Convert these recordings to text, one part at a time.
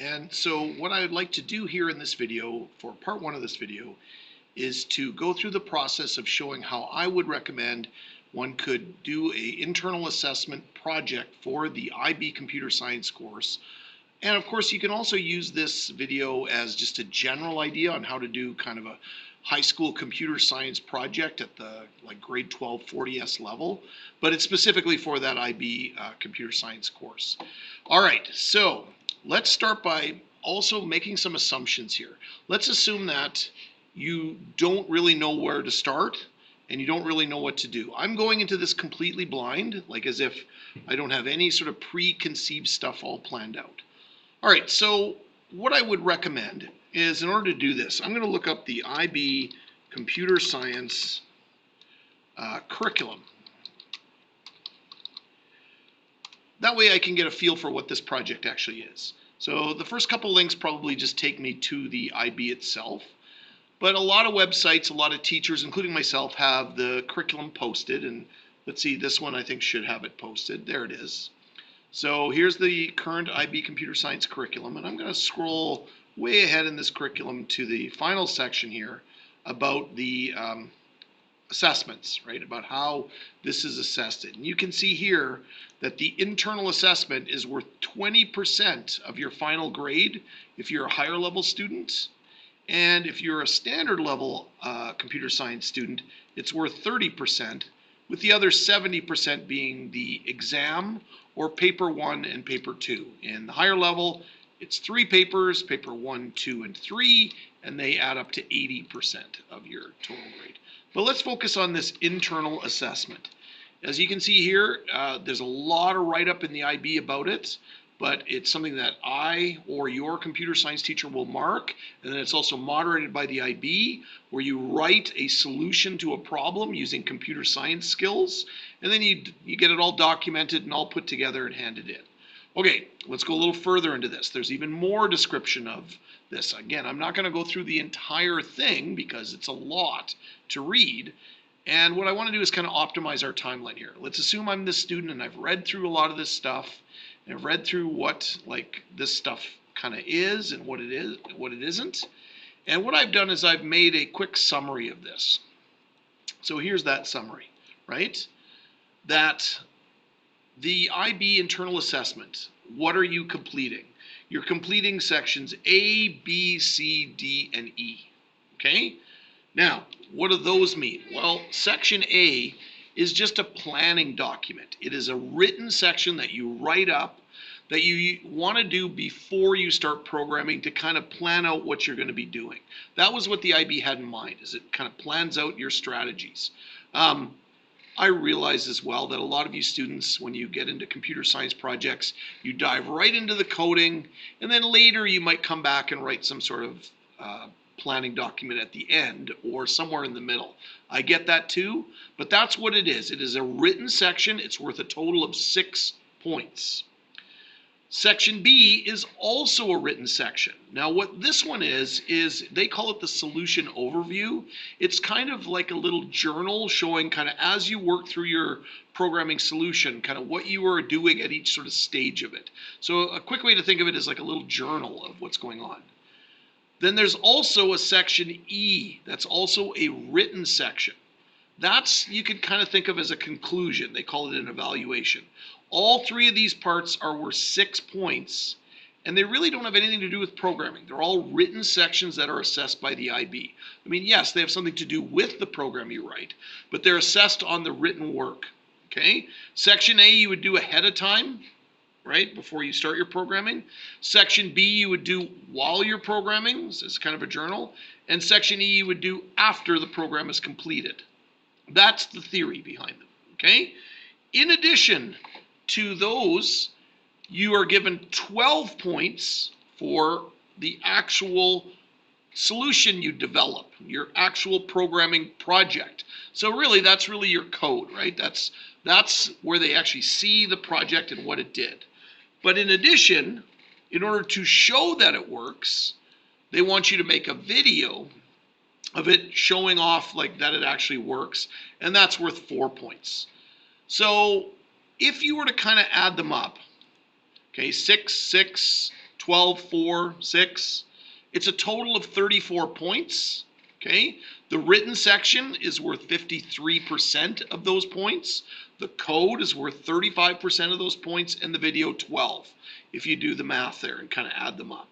And so what I would like to do here in this video, for part one of this video, is to go through the process of showing how I would recommend one could do a internal assessment project for the IB Computer Science course. And of course, you can also use this video as just a general idea on how to do kind of a high school computer science project at the grade 12 40S level, but it's specifically for that IB computer science course. All right, so let's start by also making some assumptions here. Let's assume that you don't really know where to start and you don't really know what to do. I'm going into this completely blind, like as if I don't have any sort of preconceived stuff all planned out. All right, so what I would recommend is, in order to do this, I'm going to look up the IB Computer Science curriculum. That way I can get a feel for what this project actually is. So the first couple links probably just take me to the IB itself. But a lot of websites, a lot of teachers, including myself, have the curriculum posted. And let's see, this one I think should have it posted. There it is. So here's the current IB Computer Science curriculum. And I'm going to scroll way ahead in this curriculum to the final section here about the assessments, right? About how this is assessed. And you can see here that the internal assessment is worth 20% of your final grade if you're a higher level student. And if you're a standard level computer science student, it's worth 30%, with the other 70% being the exam or paper 1 and paper 2. In the higher level, it's 3 papers, paper 1, 2, and 3, and they add up to 80% of your total grade. But let's focus on this internal assessment. As you can see here, there's a lot of write-up in the IB about it, but it's something that I or your computer science teacher will mark, and then it's also moderated by the IB, where you write a solution to a problem using computer science skills, and then you get it all documented and all put together and handed in. Okay, let's go a little further into this. There's even more description of this. Again, I'm not going to go through the entire thing because it's a lot to read. And what I want to do is kind of optimize our timeline here. Let's assume I'm this student and I've read through a lot of this stuff. And I've read through what this stuff kind of is and what it is, what it isn't. And what I've done is I've made a quick summary of this. So here's that summary, right? That the IB internal assessment, what are you completing? You're completing sections A, B, C, D, and E, okay? Now, what do those mean? Well, section A is just a planning document. It is a written section that you write up that you want to do before you start programming to kind of plan out what you're going to be doing. That was what the IB had in mind, is it kind of plans out your strategies. I realize as well that a lot of you students, when you get into computer science projects, you dive right into the coding, and then later you might come back and write some sort of planning document at the end or somewhere in the middle. I get that too, but that's what it is. It is a written section. It's worth a total of 6 points. Section B is also a written section. Now what this one is they call it the solution overview. It's kind of like a little journal showing kind of as you work through your programming solution, kind of what you are doing at each sort of stage of it. So a quick way to think of it is like a little journal of what's going on. Then there's also a section E that's also a written section. That's, you could kind of think of as a conclusion. They call it an evaluation. All 3 of these parts are worth 6 points, and they really don't have anything to do with programming. They're all written sections that are assessed by the IB. I mean, yes, they have something to do with the program you write, but they're assessed on the written work, okay? Section A you would do ahead of time, right, before you start your programming. Section B you would do while you're programming, this is kind of a journal, and section E you would do after the program is completed. That's the theory behind them, okay? In addition to those, you are given 12 points for the actual solution you develop, your actual programming project. So really, that's really your code, right? That's where they actually see the project and what it did. But in addition, in order to show that it works, they want you to make a video of it showing off like that it actually works, and that's worth 4 points. So if you were to kind of add them up, okay, 6, 6, 12, 4, 6. It's a total of 34 points. Okay, the written section is worth 53% of those points. The code is worth 35% of those points, and the video 12, if you do the math there and kind of add them up.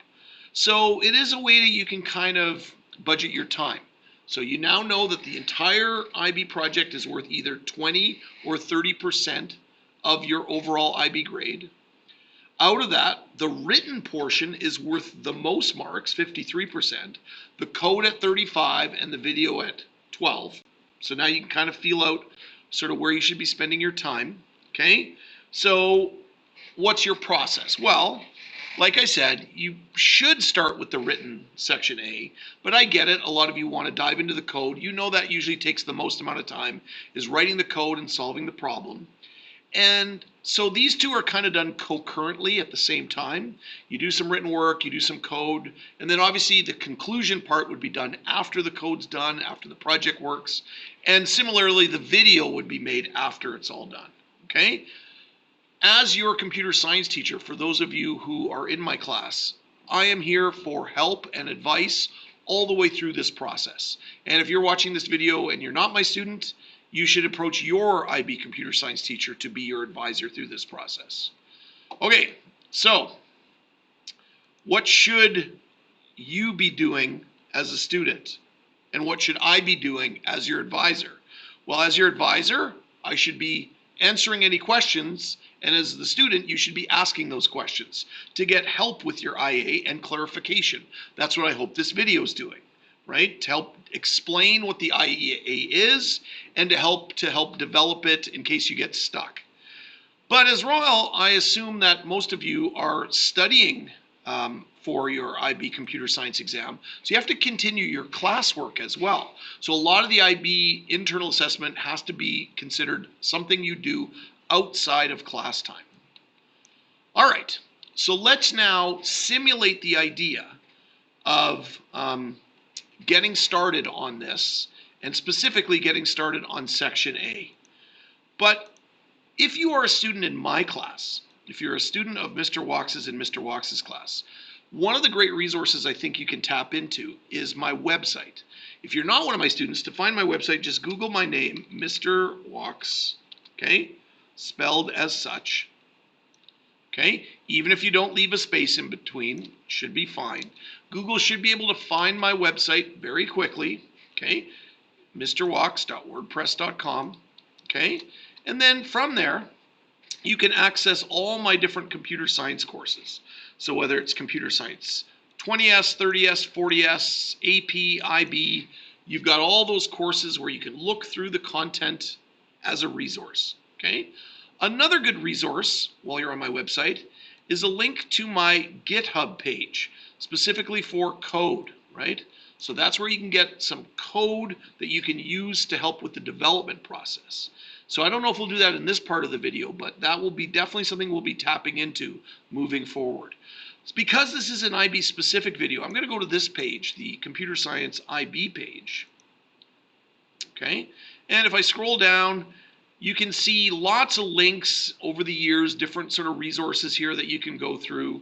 So it is a way that you can kind of budget your time. So you now know that the entire IB project is worth either 20 or 30% of your overall IB grade. Out of that, the written portion is worth the most marks, 53%, the code at 35, and the video at 12. So now you can kind of feel out sort of where you should be spending your time, okay? So what's your process? Well, like I said, you should start with the written section A, but I get it. A lot of you want to dive into the code. You know that usually takes the most amount of time, is writing the code and solving the problem. And so these two are kind of done concurrently at the same time. You do some written work, you do some code, and then obviously the conclusion part would be done after the code's done, after the project works. And similarly, the video would be made after it's all done, okay? As your computer science teacher, for those of you who are in my class, I am here for help and advice all the way through this process. And if you're watching this video and you're not my student, you should approach your IB computer science teacher to be your advisor through this process. Okay, so what should you be doing as a student? And what should I be doing as your advisor? Well, as your advisor, I should be answering any questions, and as the student, you should be asking those questions to get help with your IA and clarification. That's what I hope this video is doing, right? To help explain what the IEA is and to help develop it in case you get stuck. But as well, I assume that most of you are studying for your IB computer science exam. So you have to continue your classwork as well. So a lot of the IB internal assessment has to be considered something you do outside of class time. All right, so let's now simulate the idea of getting started on this, and specifically getting started on section A. But if you are a student in my class, if you're a student of Mr. Wachs's and Mr. Wachs's class, one of the great resources I think you can tap into is my website. If you're not one of my students, to find my website, just Google my name, Mr. Wachs, okay? Spelled as such, okay? Even if you don't leave a space in between, should be fine. Google should be able to find my website very quickly, okay? mrwachs.wordpress.com, okay? And then from there, you can access all my different computer science courses. So whether it's computer science 20S, 30S, 40S, AP, IB, you've got all those courses where you can look through the content as a resource, okay? Another good resource while you're on my website is a link to my GitHub page, specifically for code, right? So that's where you can get some code that you can use to help with the development process. So I don't know if we'll do that in this part of the video, but that will be definitely something we'll be tapping into moving forward. It's because this is an IB specific video, I'm going to go to this page, the Computer Science IB page. Okay, and if I scroll down, you can see lots of links over the years, different sort of resources here that you can go through.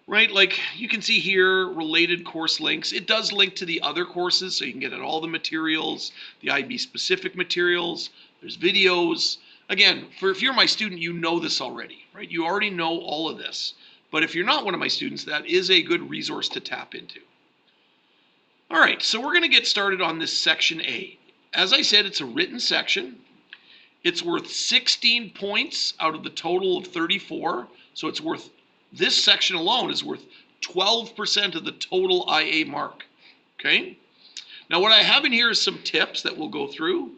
Right, like you can see here, related course links. It does link to the other courses, so you can get at all the materials, the IB specific materials. There's videos. Again, if you're my student, you know this already, right? You already know all of this. But if you're not one of my students, that is a good resource to tap into. All right, so we're going to get started on this section A. As I said, it's a written section. It's worth 16 points out of the total of 34. So it's worth, this section alone is worth 12% of the total IA mark. Okay? Now what I have in here is some tips that we'll go through.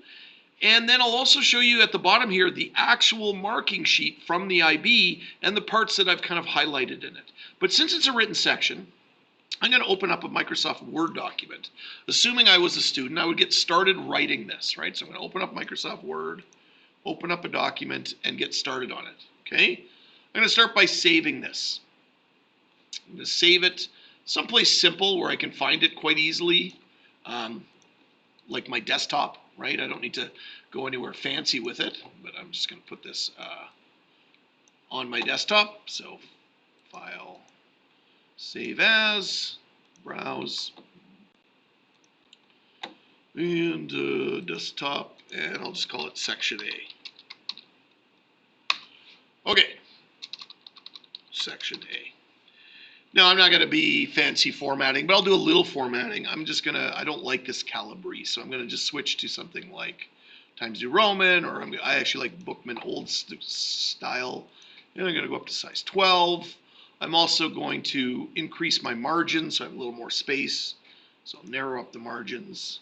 And then I'll also show you at the bottom here the actual marking sheet from the IB and the parts that I've kind of highlighted in it. But since it's a written section, I'm going to open up a Microsoft Word document. Assuming I was a student, I would get started writing this, right? So I'm going to open up Microsoft Word, open up a document, and get started on it, okay? I'm going to start by saving this. I'm going to save it someplace simple where I can find it quite easily, like my desktop, right? I don't need to go anywhere fancy with it, but I'm just going to put this on my desktop. So, File, Save as, browse, and desktop, and I'll just call it section A. Okay, section A. Now, I'm not going to be fancy formatting, but I'll do a little formatting. I don't like this Calibri, so I'm going to just switch to something like Times New Roman, or I actually like Bookman old style, and I'm going to go up to size 12. I'm also going to increase my margins so I have a little more space, so I'll narrow up the margins.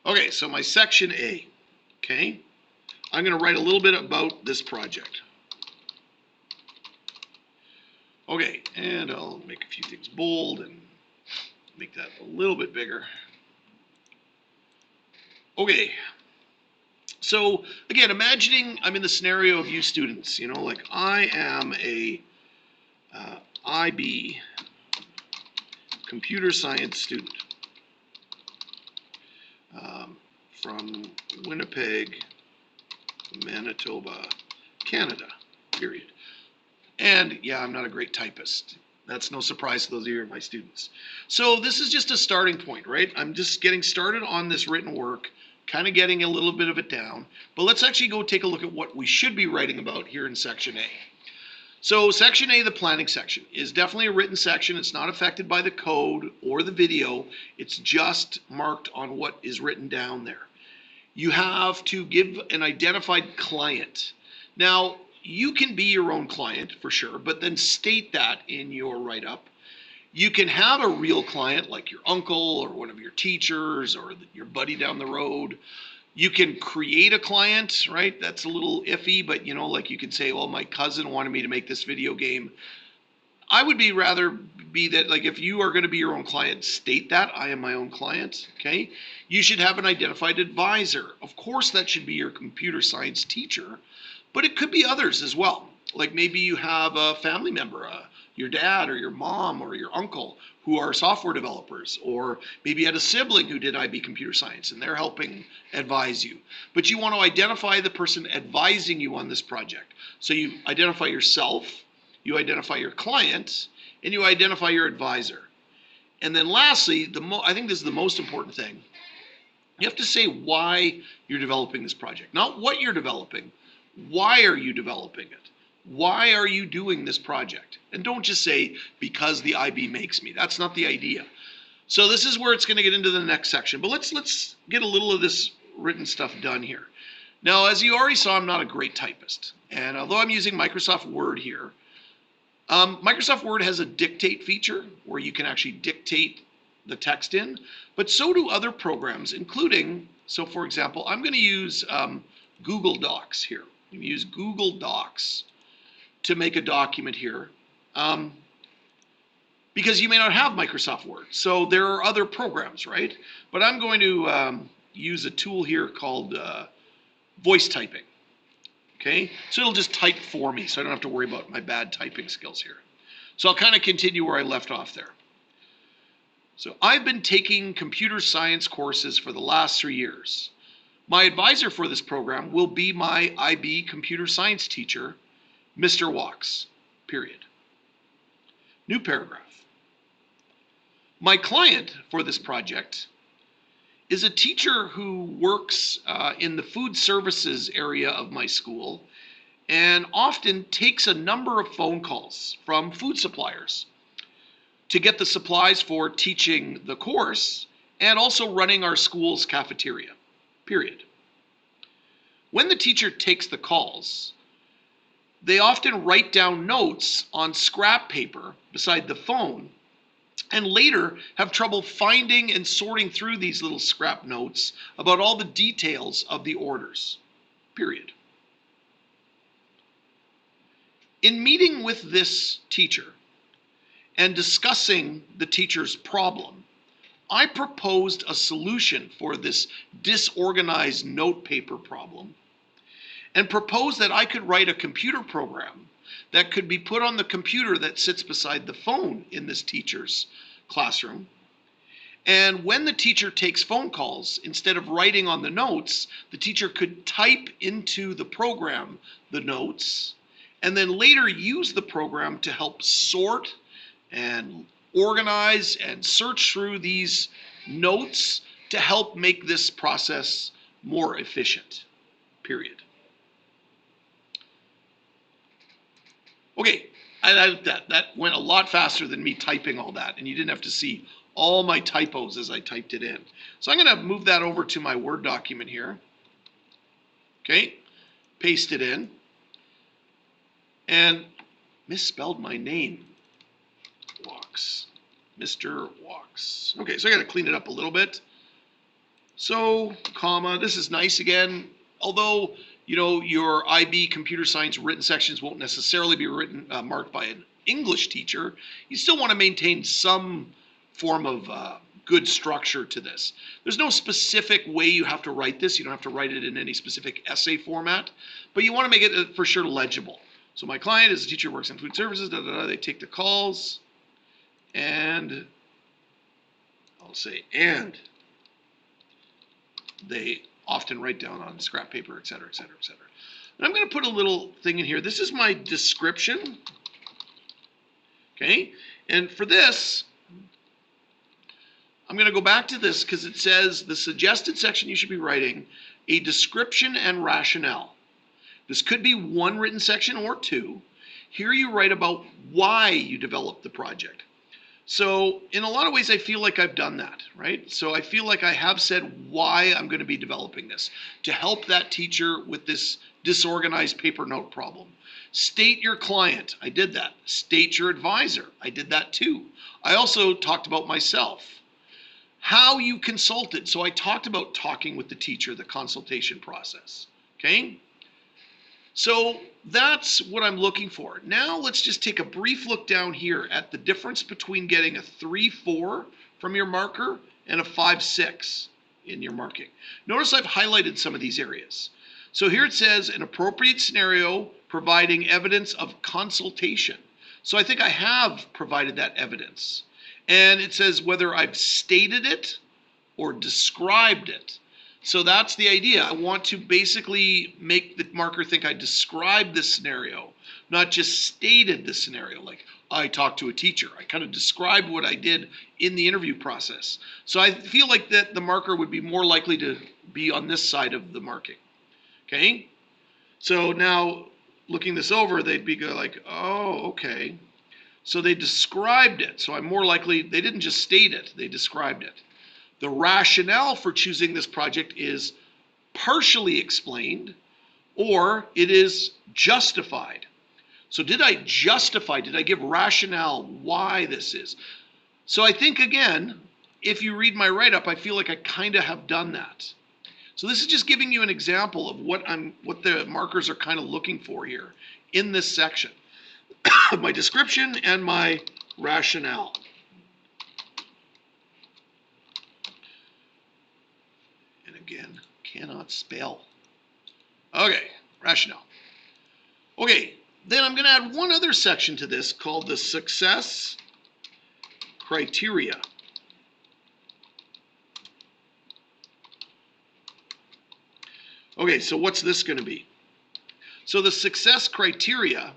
Okay, so my section A, okay? I'm going to write a little bit about this project. Okay, and I'll make a few things bold and make that a little bit bigger. Okay, so again, imagining I'm in the scenario of you students, like I am a IB computer science student from Winnipeg, Manitoba, Canada, period. And yeah, I'm not a great typist. That's no surprise to those of you who are my students. So this is just a starting point, right? I'm just getting started on this written work, kind of getting a little bit of it down. But let's actually go take a look at what we should be writing about here in section A. So section A, the planning section, is definitely a written section. It's not affected by the code or the video. It's just marked on what is written down there. You have to give an identified client. Now, you can be your own client for sure, but then state that in your write-up. You can have a real client like your uncle or one of your teachers or your buddy down the road. You can create a client, right? That's a little iffy, but like you could say, well, my cousin wanted me to make this video game. I would rather be that, like, if you are going to be your own client, state that I am my own client, okay? You should have an identified advisor. Of course, that should be your computer science teacher, but it could be others as well. Like maybe you have a family member, your dad or your mom or your uncle who are software developers, or maybe you had a sibling who did IB computer science and they're helping advise you. But you want to identify the person advising you on this project. So you identify yourself, you identify your client, and you identify your advisor. And then lastly, I think this is the most important thing. You have to say why you're developing this project. Not what you're developing. Why are you developing it? Why are you doing this project? And don't just say, because the IB makes me. That's not the idea. So this is where it's going to get into the next section. But let's get a little of this written stuff done here. Now, as you already saw, I'm not a great typist. And although I'm using Microsoft Word here, Microsoft Word has a dictate feature where you can actually dictate the text in, but so do other programs, including, so for example, I'm going to use Google Docs here. I'm going to use Google Docs to make a document here because you may not have Microsoft Word. So there are other programs, right? But I'm going to use a tool here called voice typing. Okay, so it'll just type for me, so I don't have to worry about my bad typing skills here. So I'll kind of continue where I left off there. So I've been taking computer science courses for the last 3 years. My advisor for this program will be my IB computer science teacher, Mr. Walks, period. New paragraph. My client for this project is a teacher who works in the food services area of my school and often takes a number of phone calls from food suppliers to get the supplies for teaching the course and also running our school's cafeteria, period. When the teacher takes the calls, they often write down notes on scrap paper beside the phone and later have trouble finding and sorting through these little scrap notes about all the details of the orders, period. In meeting with this teacher and discussing the teacher's problem, I proposed a solution for this disorganized note paper problem and proposed that I could write a computer program that could be put on the computer that sits beside the phone in this teacher's classroom. And when the teacher takes phone calls, instead of writing on the notes, the teacher could type into the program the notes and then later use the program to help sort and organize and search through these notes to help make this process more efficient, period. Okay, that went a lot faster than me typing all that, and you didn't have to see all my typos as I typed it in. So I'm going to move that over to my Word document here. Okay, paste it in, and misspelled my name. Walks, Mr. Walks. Okay, so I got to clean it up a little bit. So, comma, this is nice again, although, you know, your IB computer science written sections won't necessarily be written marked by an English teacher. You still want to maintain some form of good structure to this. There's no specific way you have to write this. You don't have to write it in any specific essay format, but you want to make it for sure legible. So my client is a teacher who works in food services, they take the calls, and I'll say, and they often write down on scrap paper, et cetera, et cetera, et cetera. And I'm going to put a little thing in here. This is my description. Okay, and for this, I'm going to go back to this because it says the suggested section you should be writing a description and rationale. This could be one written section or two. Here you write about why you developed the project. So in a lot of ways, I feel like I've done that, right? So I feel like I have said why I'm going to be developing this, to help that teacher with this disorganized paper note problem. State your client. I did that. State your advisor. I did that too. I also talked about myself. How you consulted. So I talked about talking with the teacher, the consultation process. Okay? So that's what I'm looking for. Now let's just take a brief look down here at the difference between getting a 3-4 from your marker and a 5-6 in your marking. Notice I've highlighted some of these areas. So here it says an appropriate scenario providing evidence of consultation. So I think I have provided that evidence. And it says whether I've stated it or described it. So that's the idea. I want to basically make the marker think I described this scenario, not just stated the scenario. Like I talked to a teacher. I kind of described what I did in the interview process. So I feel like that the marker would be more likely to be on this side of the marking. Okay? So now looking this over, they'd be like, oh, okay. So they described it. So I'm more likely, they didn't just state it, they described it. The rationale for choosing this project is partially explained or it is justified. So did I justify, did I give rationale why this is? So I think again, if you read my write-up, I feel like I kind of have done that. So this is just giving you an example of what the markers are kind of looking for here in this section. My description and my rationale. And again, cannot spell. Okay, rationale. Okay, then I'm going to add one other section to this called the success criteria. Okay, so what's this going to be? So the success criteria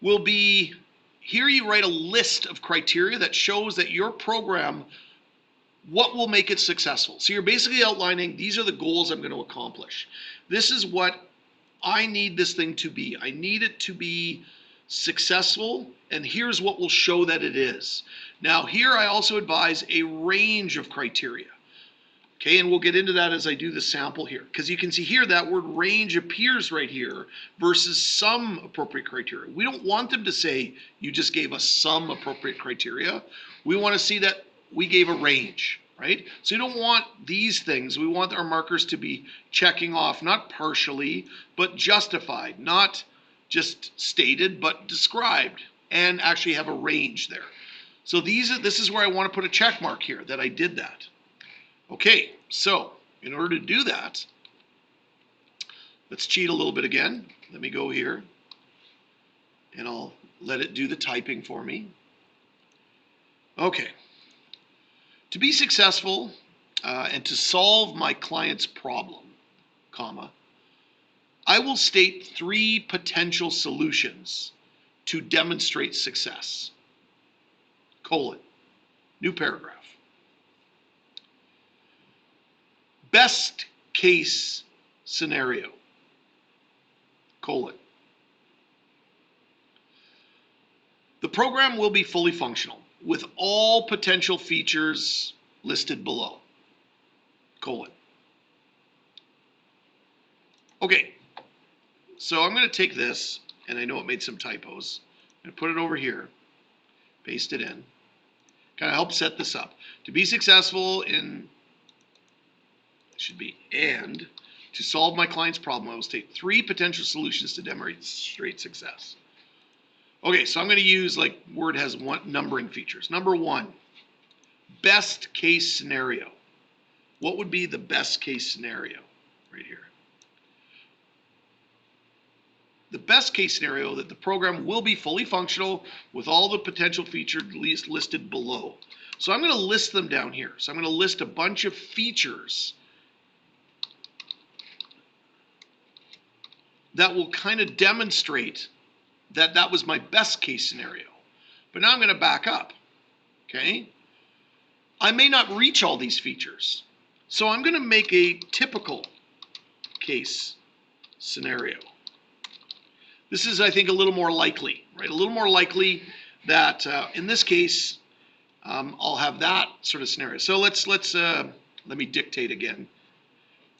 will be, here you write a list of criteria that shows that your program, what will make it successful. So you're basically outlining, these are the goals I'm going to accomplish. This is what I need this thing to be. I need it to be successful, and here's what will show that it is. Now here I also advise a range of criteria. Okay, and we'll get into that as I do the sample here. Because you can see here that word range appears right here versus some appropriate criteria. We don't want them to say, you just gave us some appropriate criteria. We want to see that we gave a range, right? So you don't want these things. We want our markers to be checking off, not partially, but justified. Not just stated, but described. And actually have a range there. So this is where I want to put a check mark here, that I did that. Okay, so in order to do that, let's cheat a little bit again. Let me go here, and I'll let it do the typing for me. Okay. To be successful and to solve my client's problem, comma, I will state 3 potential solutions to demonstrate success, colon, new paragraph. Best case scenario, colon. The program will be fully functional with all potential features listed below, colon. Okay, so I'm going to take this, and I know it made some typos, and put it over here, paste it in, kind of help set this up. To be successful in, it should be, and to solve my client's problem, I will state 3 potential solutions to demonstrate success. Okay, so I'm going to use, like, Word has one numbering features. Number 1, best case scenario. What would be the best case scenario? Right here. The best case scenario that the program will be fully functional with all the potential features listed below. So I'm going to list them down here. So I'm going to list a bunch of features that will kind of demonstrate that that was my best case scenario. But now I'm going to back up, okay? I may not reach all these features. So I'm going to make a typical case scenario. This is, I think, a little more likely, right? A little more likely that in this case, I'll have that sort of scenario. So let me dictate again,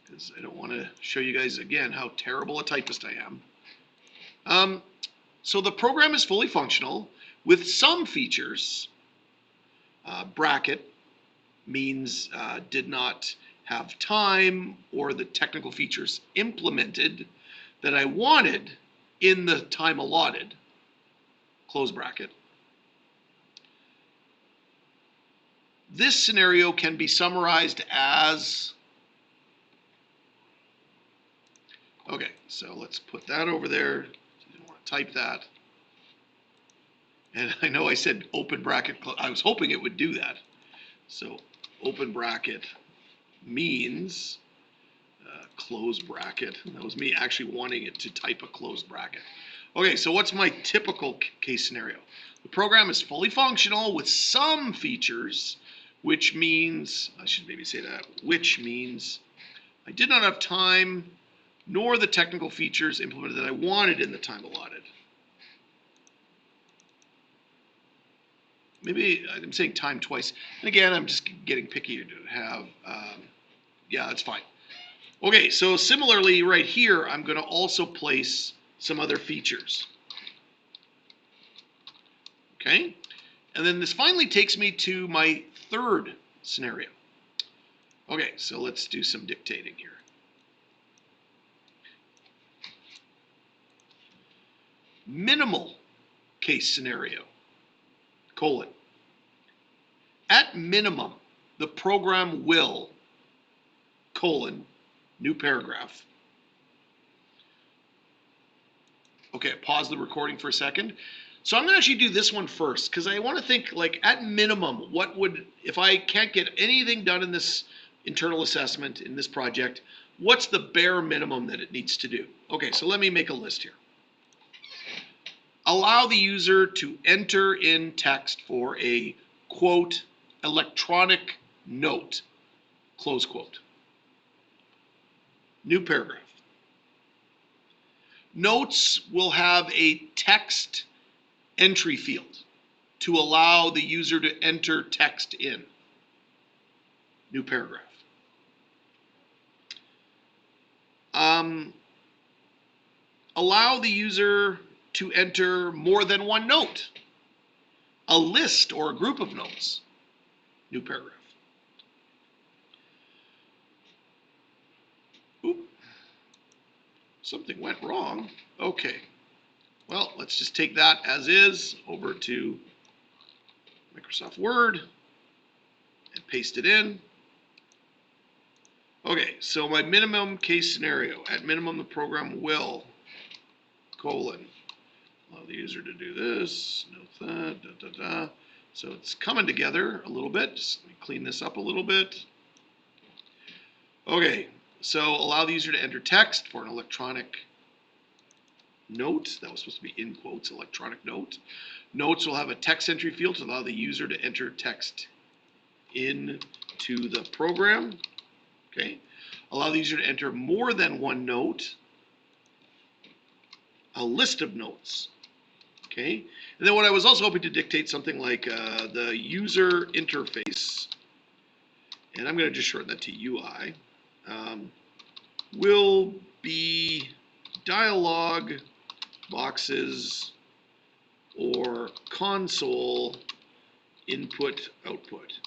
because I don't want to show you guys again how terrible a typist I am. So the program is fully functional with some features. Bracket means did not have time or the technical features implemented that I wanted in the time allotted, close bracket. This scenario can be summarized as, okay, so let's put that over there. I didn't want to type that. And I know I said open bracket, I was hoping it would do that. So open bracket means close bracket. That was me actually wanting it to type a closed bracket. Okay, so what's my typical case scenario? The program is fully functional with some features, which means, I should maybe say that, which means I did not have time nor the technical features implemented that I wanted in the time allotted. Maybe I'm saying time twice. And again, I'm just getting picky to have, yeah, that's fine. Okay, so similarly right here, I'm going to also place some other features. Okay, and then this finally takes me to my third scenario. Okay, so let's do some dictating here. Minimal case scenario, colon. At minimum, the program will, colon, new paragraph. Okay, pause the recording for a second. So I'm going to actually do this one first because I want to think, like, at minimum, what would, if I can't get anything done in this internal assessment, in this project, what's the bare minimum that it needs to do? Okay, so let me make a list here. Allow the user to enter in text for a, quote, electronic note, close quote. New paragraph. Notes will have a text entry field to allow the user to enter text in. New paragraph. Allow the user to enter more than one note, a list or a group of notes. New paragraph. Oop. Something went wrong. Okay. Well, let's just take that as is over to Microsoft Word and paste it in. Okay, so my minimum case scenario, at minimum the program will, colon, allow the user to do this, note that, da, da, da. So it's coming together a little bit. Just let me clean this up a little bit. Okay, so allow the user to enter text for an electronic note. That was supposed to be in quotes, electronic note. Notes will have a text entry field to allow the user to enter text into the program. Okay. Allow the user to enter more than one note. A list of notes. Okay. And then what I was also hoping to dictate something like the user interface, and I'm going to just shorten that to UI, will be dialog boxes or console input output.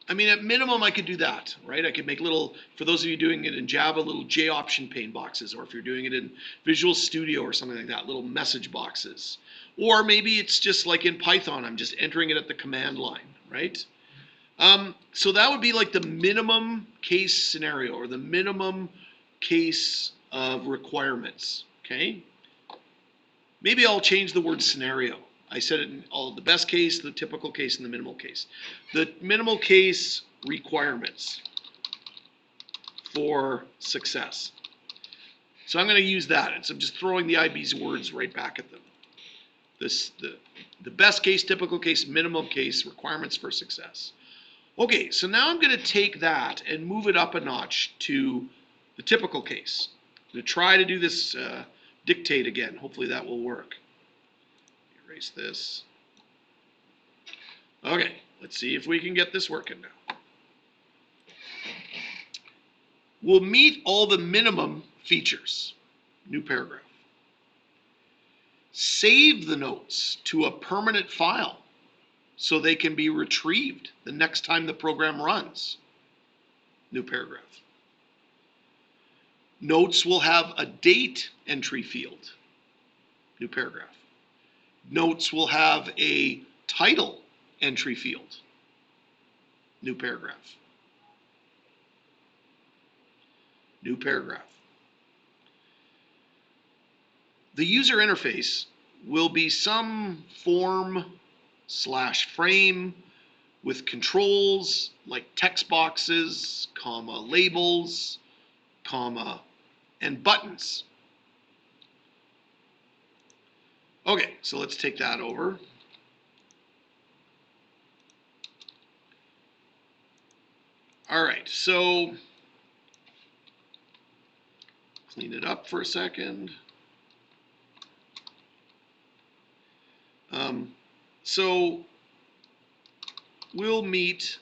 I mean, at minimum, I could do that, right? I could make little, for those of you doing it in Java, little J option pane boxes, or if you're doing it in Visual Studio or something like that, little message boxes. Or maybe it's just like in Python, I'm just entering it at the command line, right? So that would be like the minimum case scenario, or the minimum case of requirements, okay? Maybe I'll change the word scenario. I said it in all the best case, the typical case, and the minimal case. The minimal case requirements for success. So I'm going to use that. And so I'm just throwing the IB's words right back at them. The best case, typical case, minimum case requirements for success. Okay, so now I'm going to take that and move it up a notch to the typical case. I'm going to try to do this dictate again. Hopefully that will work. Erase this. Okay, let's see if we can get this working now. We'll meet all the minimum features. New paragraph. Save the notes to a permanent file so they can be retrieved the next time the program runs. New paragraph. Notes will have a date entry field. New paragraph. Notes will have a title entry field. New paragraph. New paragraph. The user interface will be some form/frame with controls like text boxes, comma, labels, comma, and buttons. Okay, so let's take that over. All right, so clean it up for a second. So we'll meet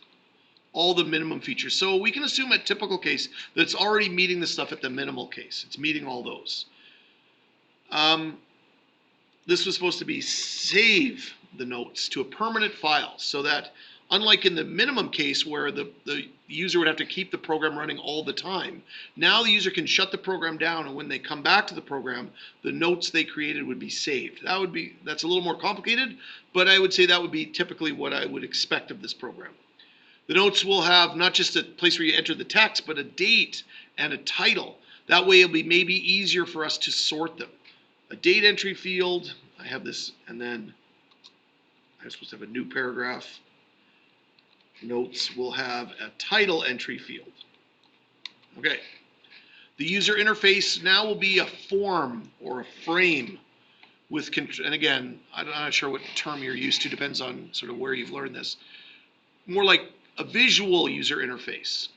all the minimum features. So we can assume a typical case that it's already meeting the stuff at the minimal case. It's meeting all those. This was supposed to be save the notes to a permanent file so that, unlike in the minimum case where the user would have to keep the program running all the time, now the user can shut the program down, and when they come back to the program, the notes they created would be saved. That's a little more complicated, but I would say that would be typically what I would expect of this program. The notes will have not just a place where you enter the text, but a date and a title. That way it'll be maybe easier for us to sort them. A date entry field, I have this, and then I'm supposed to have a new paragraph. Notes will have a title entry field. Okay. The user interface now will be a form or a frame with, and again, I'm not sure what term you're used to, depends on sort of where you've learned this. More like a visual user interface.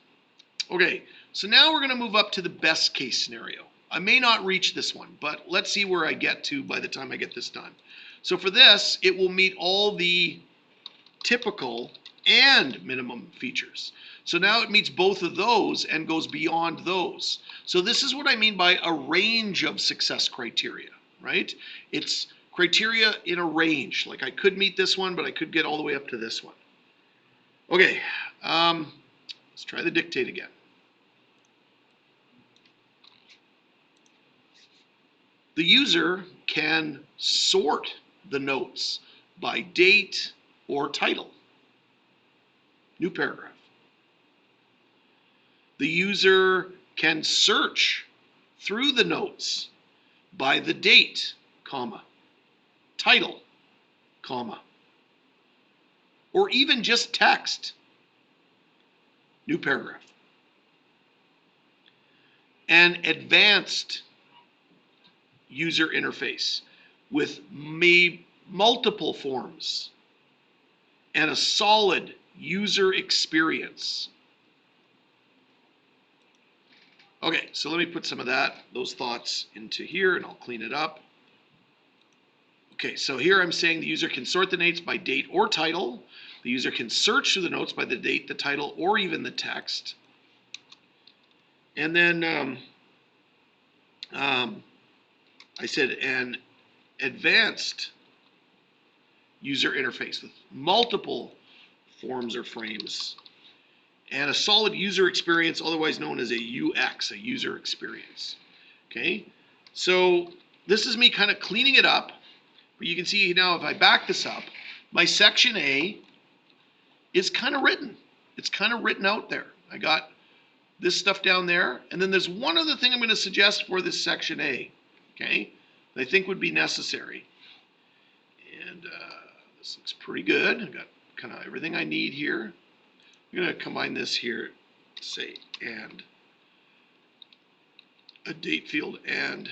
Okay, so now we're going to move up to the best case scenario. I may not reach this one, but let's see where I get to by the time I get this done. So for this, it will meet all the typical and minimum features. So now it meets both of those and goes beyond those. So this is what I mean by a range of success criteria, right? It's criteria in a range. Like I could meet this one, but I could get all the way up to this one. Okay, let's try the dictate again. The user can sort the notes by date or title. New paragraph. The user can search through the notes by the date, comma, title, comma, or even just text. New paragraph. And advanced user interface with multiple forms and a solid user experience. Okay, so let me put some of those thoughts into here, and I'll clean it up. Okay, so here I'm saying the user can sort the notes by date or title. The user can search through the notes by the date, the title, or even the text. And then I said an advanced user interface with multiple forms or frames, and a solid user experience, otherwise known as a UX, a user experience. Okay, so this is me kind of cleaning it up. But you can see now if I back this up, my section A is kind of written. It's kind of written out there. I got this stuff down there, and then there's one other thing I'm going to suggest for this section A, okay, that I think would be necessary. And this looks pretty good. I've got kind of everything I need here. I'm going to combine this here, say, and a date field and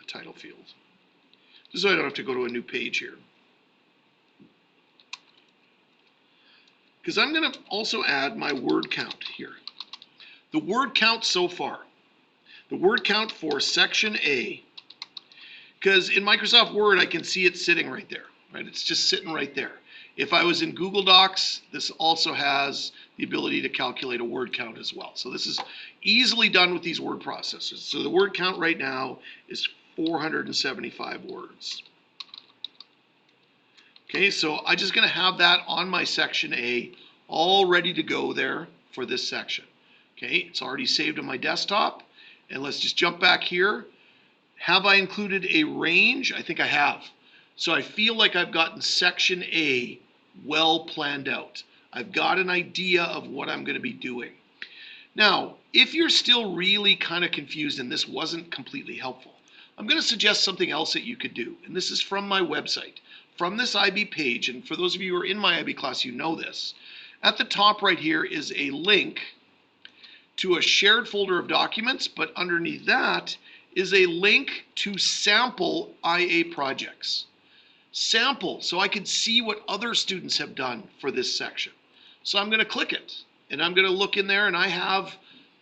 a title field. Just so I don't have to go to a new page here. Because I'm going to also add my word count here. The word count so far. The word count for section A. Because in Microsoft Word, I can see it sitting right there. Right? It's just sitting right there. If I was in Google Docs, this also has the ability to calculate a word count as well. So this is easily done with these word processors. So the word count right now is 475 words. Okay, so I'm just going to have that on my section A, all ready to go there for this section. Okay, it's already saved on my desktop. And let's just jump back here. Have I included a range? I think I have. So I feel like I've gotten section A well planned out. I've got an idea of what I'm going to be doing. Now, if you're still really kind of confused and this wasn't completely helpful, I'm going to suggest something else that you could do. And this is from my website, from this IB page. And for those of you who are in my IB class, you know this. At the top right here is a link to a shared folder of documents, but underneath that is a link to sample IA projects. Sample, so I can see what other students have done for this section. So I'm going to click it, and I'm going to look in there, and I have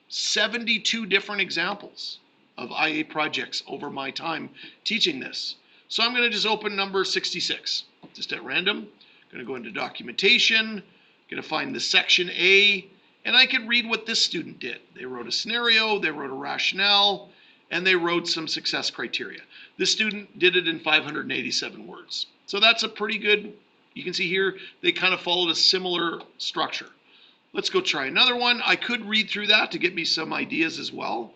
72 different examples of IA projects over my time teaching this. So I'm going to just open number 66, just at random. I'm going to go into documentation, going to find the section A, and I can read what this student did. They wrote a scenario, they wrote a rationale, and they wrote some success criteria. This student did it in 587 words. So that's a pretty good, you can see here, they kind of followed a similar structure. Let's go try another one. I could read through that to get me some ideas as well.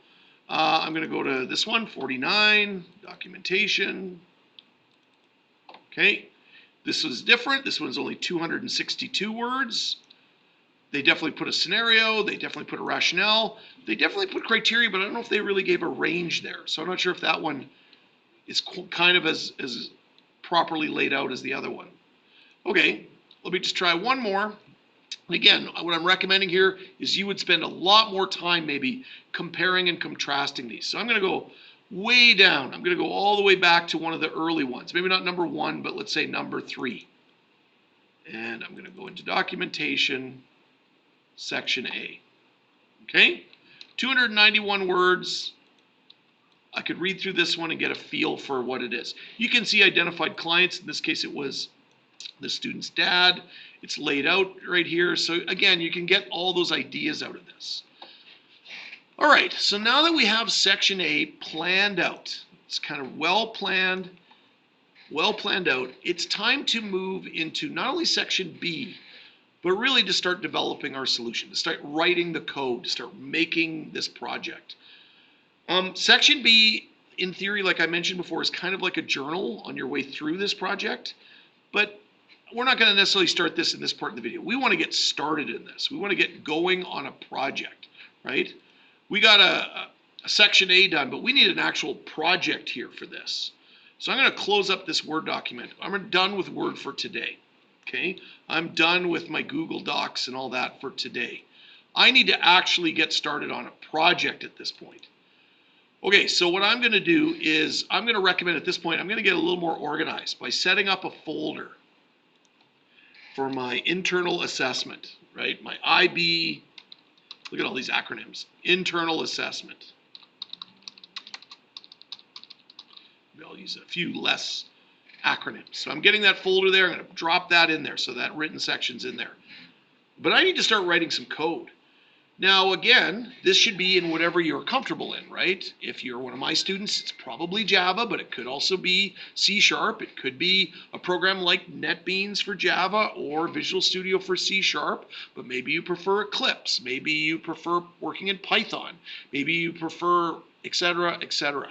I'm going to go to this one, 49, documentation. Okay, this was different. This one's only 262 words. They definitely put a scenario. They definitely put a rationale. They definitely put criteria, but I don't know if they really gave a range there. So I'm not sure if that one is kind of as properly laid out as the other one. Okay, let me just try one more. And again, what I'm recommending here is you would spend a lot more time maybe comparing and contrasting these. So I'm going to go way down. I'm going to go all the way back to one of the early ones. Maybe not number 1, but let's say number 3. And I'm going to go into documentation, section A. Okay, 291 words. I could read through this one and get a feel for what it is. You can see identified clients. In this case, it was the student's dad. It's laid out right here. So again, you can get all those ideas out of this. All right, so now that we have section A planned out, it's kind of well planned out, it's time to move into not only section B, but really to start developing our solution, to start writing the code, to start making this project. Section B, in theory, like I mentioned before, is kind of like a journal on your way through this project, but we're not going to necessarily start this in this part of the video. We want to get started in this. We want to get going on a project, right? We got a section A done, but we need an actual project here for this. So I'm going to close up this Word document. I'm done with Word for today, okay? I'm done with my Google Docs and all that for today. I need to actually get started on a project at this point. Okay, so what I'm going to do is I'm going to recommend at this point, I'm going to get a little more organized by setting up a folder for my internal assessment, right? My IB, look at all these acronyms, internal assessment. I'll use a few less acronyms. So I'm getting that folder there. I'm going to drop that in there so that written section's in there. But I need to start writing some code. Now, again, this should be in whatever you're comfortable in, right? If you're one of my students, it's probably Java, but it could also be C#. It could be a program like NetBeans for Java or Visual Studio for C#, but maybe you prefer Eclipse. Maybe you prefer working in Python. Maybe you prefer, etc., etc.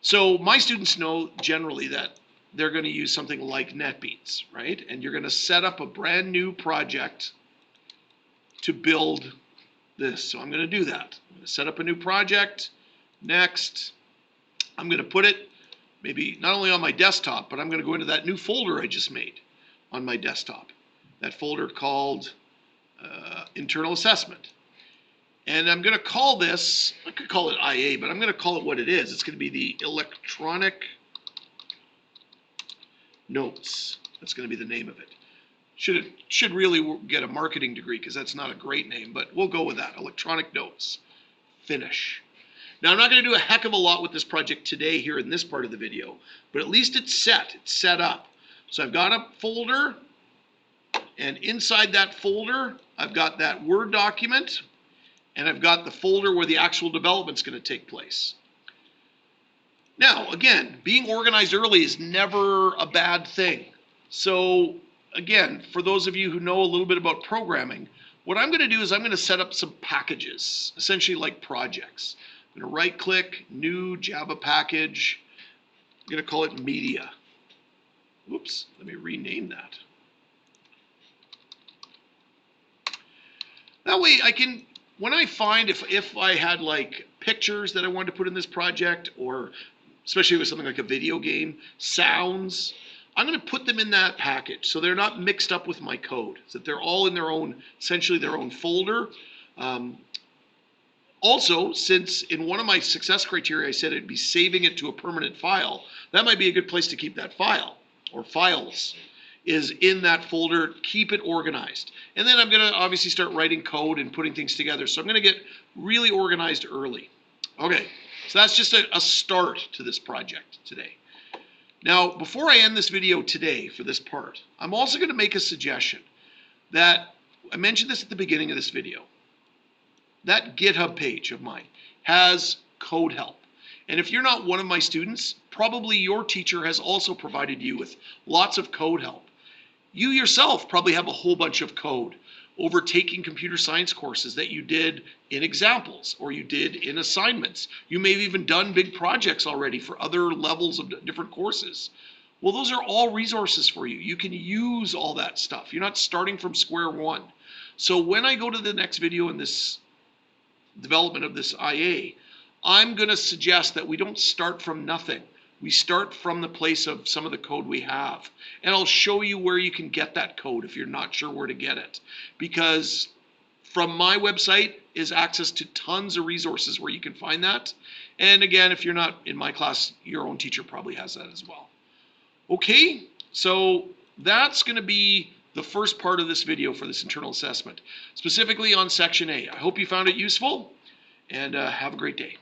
So my students know generally that they're going to use something like NetBeans, right? And you're going to set up a brand new project to build this. So I'm going to do that. I'm going to set up a new project. Next, I'm going to put it maybe not only on my desktop, but I'm going to go into that new folder I just made on my desktop. That folder called Internal Assessment. And I'm going to call this, I could call it IA, but I'm going to call it what it is. It's going to be the electronic notes. That's going to be the name of it. Should really get a marketing degree because that's not a great name, but we'll go with that. Electronic notes. Finish. Now I'm not going to do a heck of a lot with this project today here in this part of the video, but at least it's set up. So I've got a folder, and inside that folder, I've got that Word document, and I've got the folder where the actual development's going to take place. Now, again, being organized early is never a bad thing. So, again, for those of you who know a little bit about programming, what I'm going to do is I'm going to set up some packages, essentially like projects. I'm going to right-click, New Java Package. I'm going to call it Media. Whoops, let me rename that. That way I can, when I find if I had like pictures that I wanted to put in this project, or especially with something like a video game, sounds, I'm going to put them in that package so they're not mixed up with my code, so that they're all in their own, essentially their own folder. Also, since in one of my success criteria I said it'd be saving it to a permanent file, that might be a good place to keep that file, or files, is in that folder. Keep it organized. And then I'm going to obviously start writing code and putting things together. So I'm going to get really organized early. Okay, so that's just a start to this project today. Now, before I end this video today for this part, I'm also going to make a suggestion that, I mentioned this at the beginning of this video, that GitHub page of mine has code help. And if you're not one of my students, probably your teacher has also provided you with lots of code help. You yourself probably have a whole bunch of code over taking computer science courses that you did in examples or you did in assignments. You may have even done big projects already for other levels of different courses. Well, those are all resources for you. You can use all that stuff. You're not starting from square one. So when I go to the next video in this development of this IA, I'm going to suggest that we don't start from nothing. We start from the place of some of the code we have. And I'll show you where you can get that code if you're not sure where to get it. Because from my website is access to tons of resources where you can find that. And again, if you're not in my class, your own teacher probably has that as well. Okay, so that's going to be the first part of this video for this internal assessment, specifically on Section A. I hope you found it useful, and have a great day.